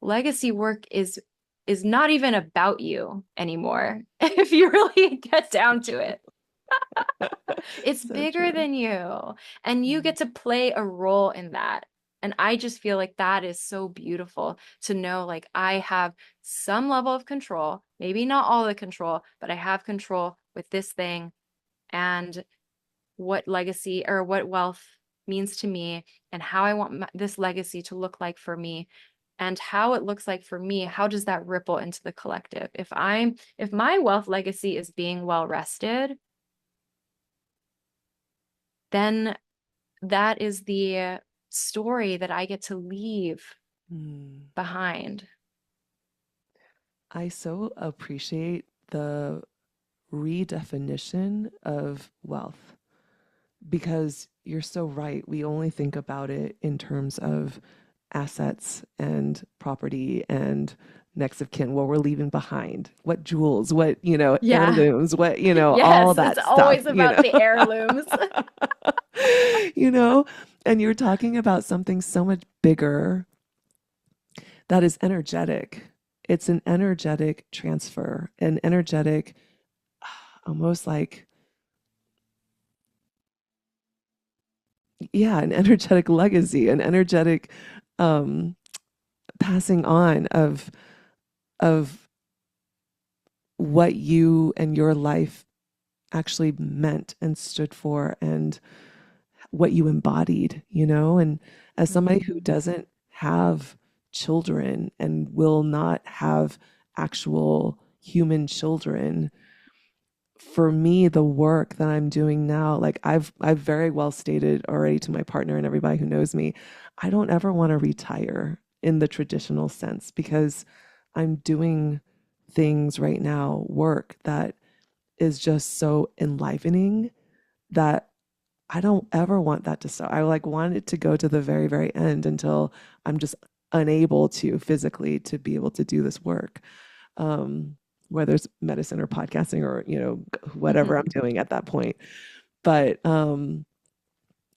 Legacy work is not even about you anymore if you really get down to it. It's So bigger true. than you, and you Mhm. get to play a role in that. And I just feel like that is so beautiful to know, like, I have some level of control, maybe not all the control, but I have control with this thing, and what legacy or what wealth means to me, and how I want this legacy to look like for me, and how it looks like for me. How does that ripple into the collective? If my wealth legacy is being well rested, then that is the story that I get to leave Mm. behind. I so appreciate the redefinition of wealth because you're so right. We only think about it in terms of assets and property and next of kin, what we're leaving behind, what jewels, what, Yeah. heirlooms, what, all Yes, it's that stuff, always about the heirlooms. you know, and you're talking about something so much bigger that is energetic. It's an energetic transfer, an energetic, almost like, yeah, an energetic legacy, an energetic um, passing on of what you and your life actually meant and stood for and what you embodied, and as somebody who Mhm. doesn't have children and will not have actual human children, for me the work that I'm doing now, like I've very well stated already to my partner and everybody who knows me, I don't ever want to retire in the traditional sense because I'm doing things right now, work that is just so enlivening that I don't ever want that to stop. I like want it to go to the very, very end until I'm just unable to physically to be able to do this work. Um, whether it's medicine or podcasting or, whatever I'm doing at that point. But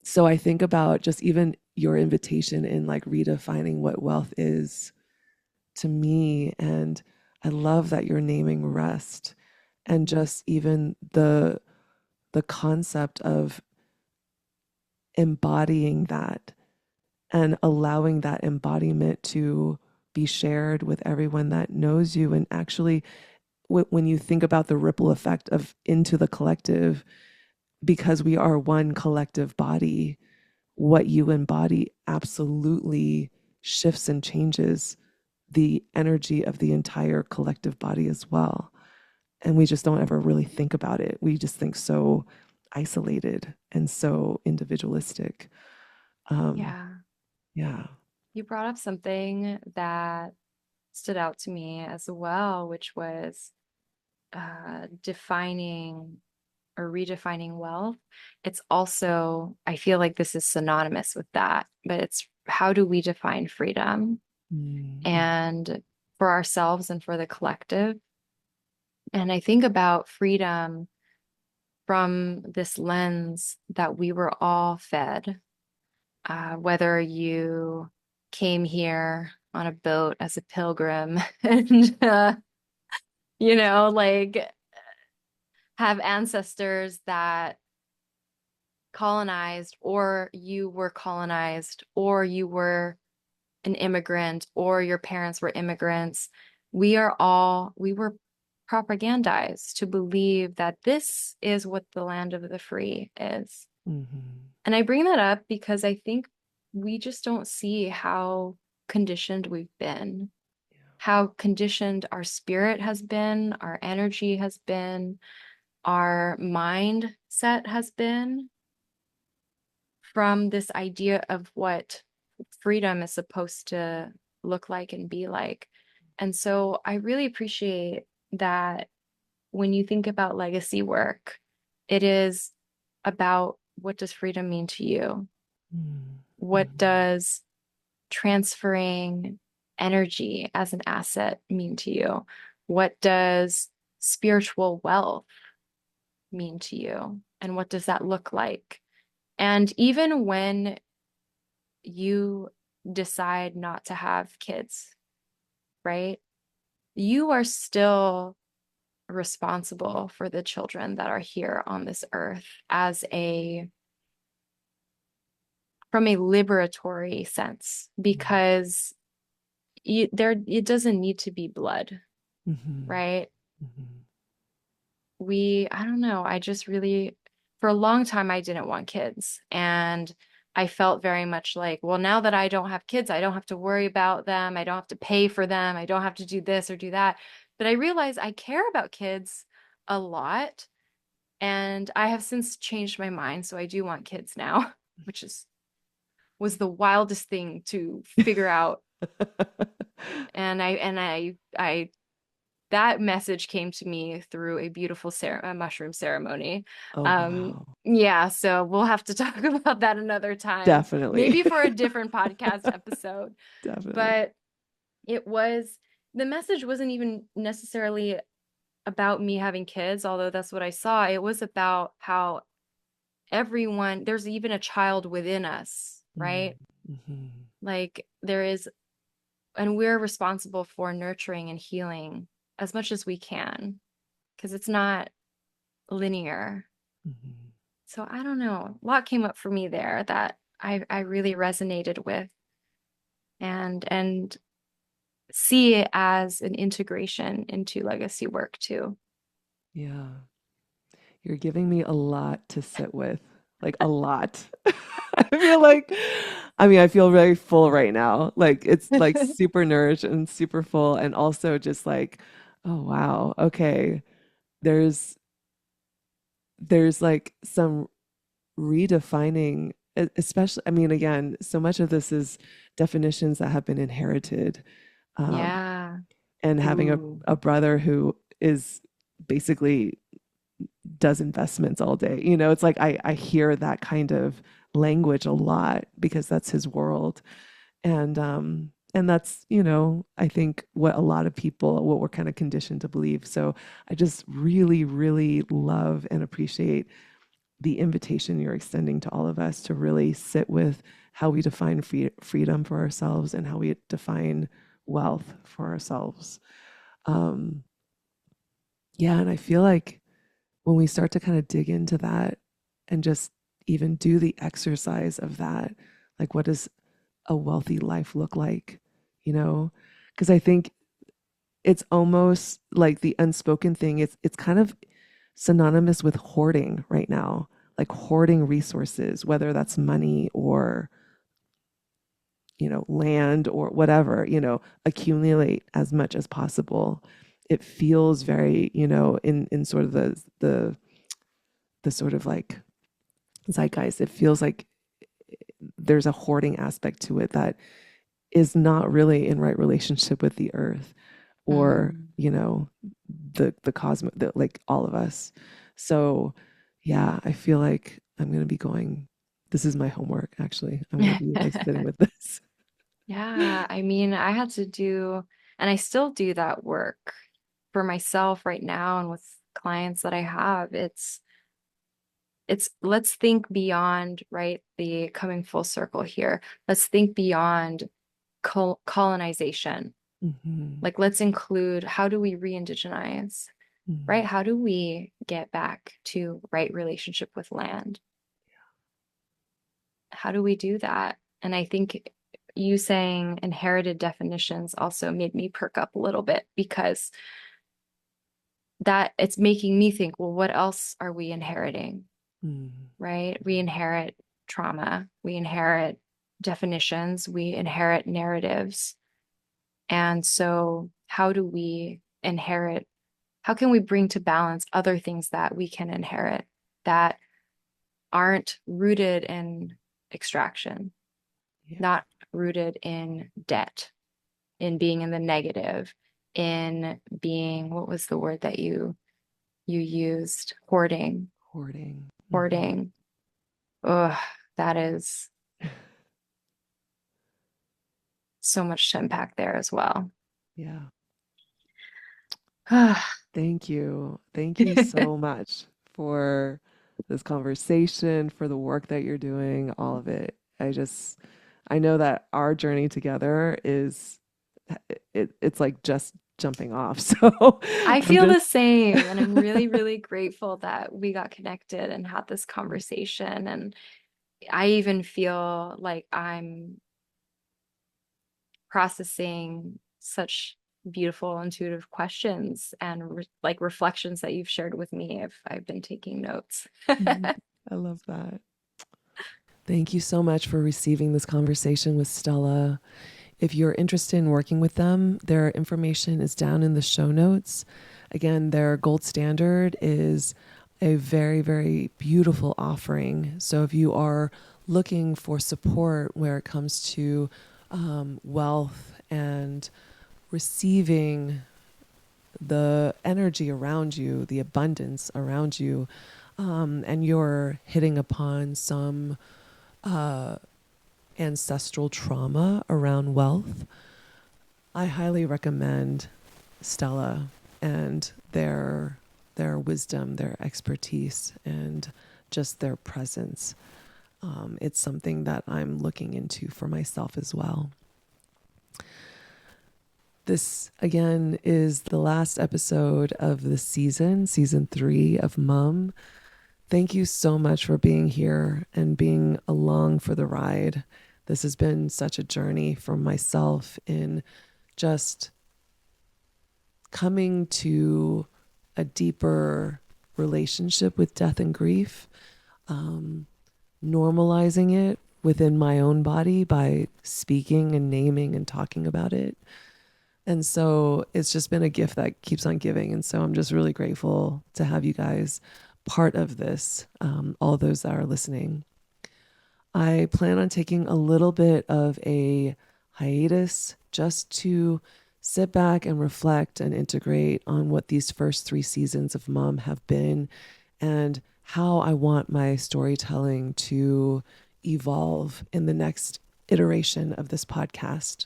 so I think about just even your invitation in like redefining what wealth is to me. And I love that you're naming rest and just even the concept of embodying that and allowing that embodiment to be shared with everyone that knows you. And actually, when you think about the ripple effect of into the collective, because we are one collective body, what you embody absolutely shifts and changes the energy of the entire collective body as well. And we just don't ever really think about it. We just think so isolated and so individualistic. Um, Yeah. yeah. You brought up something that stood out to me as well, which was defining or redefining wealth. It's also, I feel like this is synonymous with that, but it's how do we define freedom Mm-hmm. and for ourselves and for the collective? And I think about freedom from this lens that we were all fed, whether you came here on a boat as a pilgrim and, like have ancestors that colonized, or you were colonized, or you were an immigrant, or your parents were immigrants. We were propagandized to believe that this is what the land of the free is. Mm-hmm. And I bring that up because I think we just don't see how conditioned we've been, how conditioned our spirit has been, our energy has been, our mindset has been from this idea of what freedom is supposed to look like and be like. And so I really appreciate that when you think about legacy work, it is about what does freedom mean to you? What Mm-hmm. does transferring energy as an asset mean to you? What does spiritual wealth mean to you? And what does that look like? And even when you decide not to have kids, right? You are still responsible for the children that are here on this earth as from a liberatory sense, because it doesn't need to be blood, Mm-hmm. right? Mm-hmm. I don't know, I just really, for a long time, I didn't want kids. And I felt very much like, well, now that I don't have kids, I don't have to worry about them. I don't have to pay for them. I don't have to do this or do that. But I realize I care about kids a lot. And I have since changed my mind. So I do want kids now. which was the wildest thing to figure out. And I that message came to me through a beautiful mushroom ceremony. Oh, wow. Yeah, so we'll have to talk about that another time, Definitely. maybe for a different podcast episode. Definitely. But the message wasn't even necessarily about me having kids, although that's what I saw. It was about how there's even a child within us, right? Mm-hmm. Like there is, and we're responsible for nurturing and healing as much as we can, because it's not linear. Mm-hmm. So I don't know. A lot came up for me there that I really resonated with, and see it as an integration into legacy work too. Yeah. You're giving me a lot to sit with, like a lot. I feel like, I mean, I feel very full right now. Like it's like super nourished and super full. And also just like, oh, wow. Okay. There's, there's like some redefining, especially, I mean, again, so much of this is definitions that have been inherited. Um, Yeah. and having Ooh. a brother who is basically does investments all day. It's like I hear that kind of language a lot because that's his world. And that's, I think what a lot of people, what we're kind of conditioned to believe. So I just really, really love and appreciate the invitation you're extending to all of us to really sit with how we define freedom for ourselves and how we define wealth for ourselves. Um, yeah, and I feel like when we start to kind of dig into that and just even do the exercise of that, like what does a wealthy life look like? You know, because I think it's almost like the unspoken thing. It's kind of synonymous with hoarding right now, like hoarding resources, whether that's money or land or whatever. Accumulate as much as possible. It feels very, in sort of the sort of like zeitgeist. It feels like there's a hoarding aspect to it that is not really in right relationship with the earth or Mm. the cosmos, like all of us. So yeah, I feel like I'm going to be going, this is my homework. Actually, I'm going to be like sitting with this. Yeah, I mean, I had to do, and I still do that work for myself right now and with clients that I have. It's let's think beyond, right? The coming full circle here. Let's think beyond colonization. Mm-hmm. Like, let's include how do we re-indigenize, Mm-hmm. right? How do we get back to right relationship with land? How do we do that? And I think you saying inherited definitions also made me perk up a little bit because that it's making me think, well, what else are we inheriting, Mm-hmm. right? We inherit trauma, we inherit definitions, we inherit narratives. And so, how do we inherit? How can we bring to balance other things that we can inherit that aren't rooted in extraction, Yeah. not rooted in debt, in being in the negative, in being, what was the word that you used? Hoarding. Hoarding. Mm-hmm. Hoarding. Ugh, that is so much to unpack there as well. Yeah. Thank you. Thank you so much for this conversation, for the work that you're doing, all of it. I know that our journey together it's like just jumping off. So I I'm feel just, the same, and I'm really, really grateful that we got connected and had this conversation. And I even feel like I'm processing such beautiful, intuitive questions and like reflections that you've shared with me if I've been taking notes. I love that. Thank you so much for receiving this conversation with Stella. If you're interested in working with them, their information is down in the show notes. Again, their gold standard is a very, very beautiful offering. So if you are looking for support where it comes to wealth and receiving the energy around you, the abundance around you, and you're hitting upon some ancestral trauma around wealth, I highly recommend Stella and their wisdom, their expertise, and just their presence. It's something that I'm looking into for myself as well. This, again, is the last episode of the season 3 of Mum. Thank you so much for being here and being along for the ride. This has been such a journey for myself in just coming to a deeper relationship with death and grief, normalizing it within my own body by speaking and naming and talking about it. And so it's just been a gift that keeps on giving. And so I'm just really grateful to have you guys part of this, all those that are listening. I plan on taking a little bit of a hiatus just to sit back and reflect and integrate on what these first 3 seasons of Mom have been and how I want my storytelling to evolve in the next iteration of this podcast.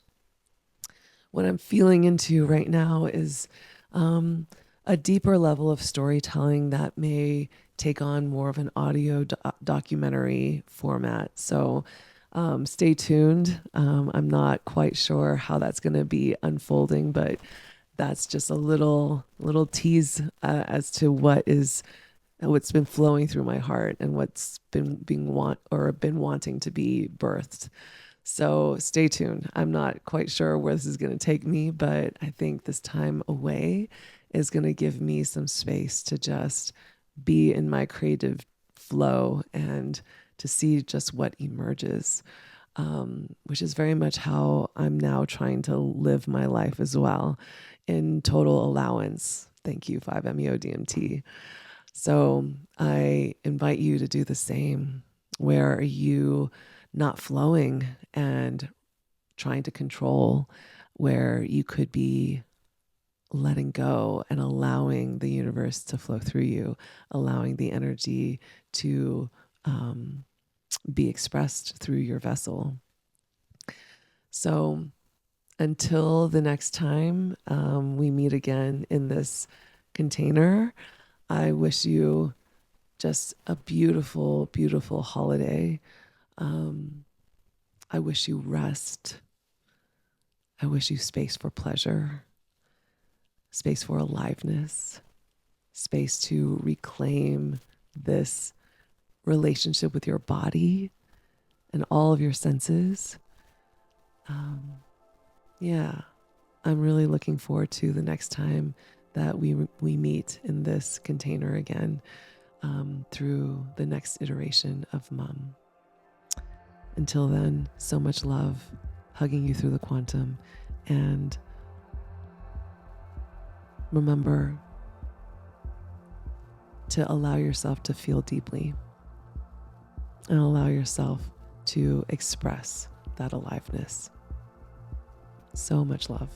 What I'm feeling into right now is a deeper level of storytelling that may take on more of an audio documentary format. So stay tuned. I'm not quite sure how that's going to be unfolding, but that's just a little tease as to what's been flowing through my heart and what's been wanting to be birthed. So stay tuned. I'm not quite sure where this is going to take me, but I think this time away is going to give me some space to just be in my creative flow and to see just what emerges, which is very much how I'm now trying to live my life as well, in total allowance. Thank you, 5-MeO-DMT. So I invite you to do the same. Where are you not flowing and trying to control, where you could be letting go and allowing the universe to flow through you, allowing the energy to be expressed through your vessel. So until the next time we meet again in this container, I wish you just a beautiful, beautiful holiday. I wish you rest. I wish you space for pleasure, space for aliveness, space to reclaim this relationship with your body and all of your senses. I'm really looking forward to the next time that we meet in this container again, through the next iteration of Mum. Until then, so much love, hugging you through the quantum, and remember to allow yourself to feel deeply and allow yourself to express that aliveness. So much love.